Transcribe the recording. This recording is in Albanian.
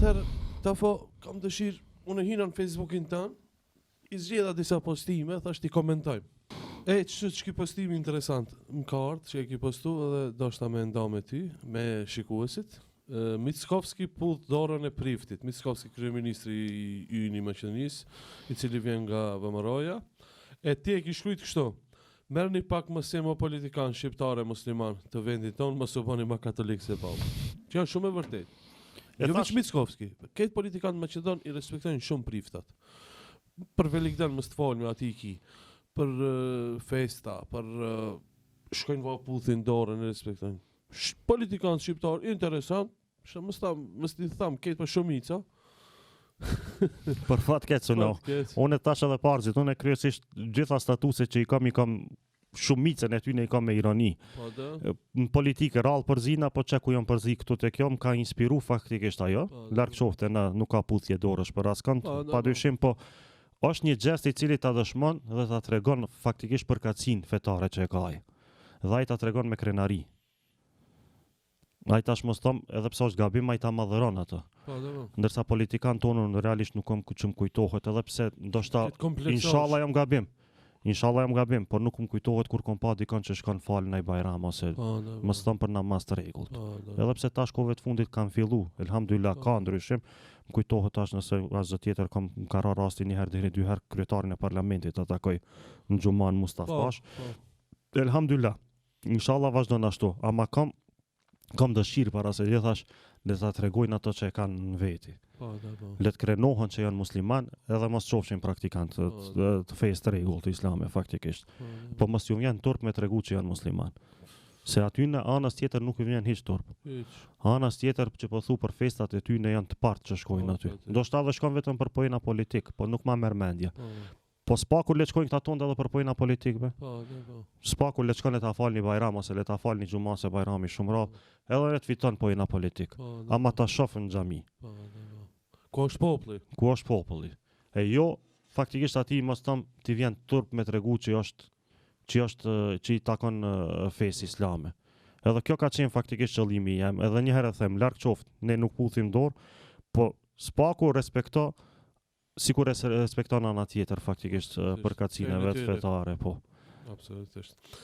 atëherë ta fo kam dëshirë, unë hina në Facebookin tanë, i zgjedha disa postime, thash t'i komentojmë. Ç'ki postimi interesant, më ka ardhur që e ki postu edhe do shta me nda me ty, me shikuesit. Mickovski pull dorën e Priftit. Mickovski, kryeministri i yni i Maqedonisë, i cili vjen nga VMRO-ja. E ti e ki shkruajt kështu: merrni pak mos jemi politikan shqiptar e musliman të vendit tonë, mos u bëni më katolik se papa. Që është shumë e vërtetë. Jo veç Mickovski, këtë politikanë Maqedon i respektojnë shumë Priftat. Për Velikdan mos të folmi aty ki. Për festa, për shkojnë vaputhin dorën e respektojnë. Politikanë shqiptar interesant, mos t'i tham këtë për shumica. Për fat keq no. Unë tash edhe parëzit, unë kryesisht gjitha statuset që i kam shumicën e tyne i kam me ironi. Në politikë rallë përzina, po që ku jam përzi këtu të kjo, më ka inspiru faktikisht ajo. Larkë qofte, nuk ka puthje dorësh për askant, pa dyshim, po është një gjest i cili ta dëshmon dhe ta tregon faktikisht përkatësinë fetare që e ka ai. Dhe ai ta tregon me krenari. Ai tash mos thom, edhe pse është gabim, ai ta madhëron atë. Ndërsa politikan tonë realisht nuk kam që më kujtohet, edhe pse ndoshta inshallah jam gabim. Inshallah jam gabim, por nuk më kujtohet kur kom pa dikon që shkon fal në Bajram ose mos thom për namaz të rregullt. Edhe pse tash kohëve të fundit kanë fillu, elhamdulillah ka ndryshim. Më kujtohet tash nëse asgjë tjetër ka ra rasti një herë deri 2 herë kryetarin e parlamentit ta takoj në Xhuman Mustafash. Elhamdulillah. Inshallah vazhdon ashtu, ama kam dëshirë para se gjithash le ta tregojnë ato që e kanë në veti. Le të krenohen që janë musliman, edhe mos qofshin praktikant të fesë të rregullt të islame faktikisht. Po mos ju vjen turp me tregu që janë musliman. Se aty në anës tjetër nuk i vjen hiç turp. Anës tjetër që po thu për festat e tyne janë të partë që shkojnë aty. Ndoshta edhe shkon vetëm për pojena politik, po nuk ma merr mendje. Po spaku le të shkojnë këta tonë edhe për pojena politik be. Spaku le të shkon le ta falni Bajram ose le ta falni Xhuman se Bajrami shumë rrallë, edhe le të fiton pojena politik. Ama ta shohën në xhami. Ku është populli? Ku është populli? E jo faktikisht aty mos thom ti vjen turp me tregu që i takon fesë islame. Edhe kjo ka qenë faktikisht qëllimi jam, edhe një herë them, larg qoftë, ne nuk puthim dorë, po spaku respekto sikur respekton ana tjetër faktikisht përkatësinë vetë fetare, po. Absolutisht.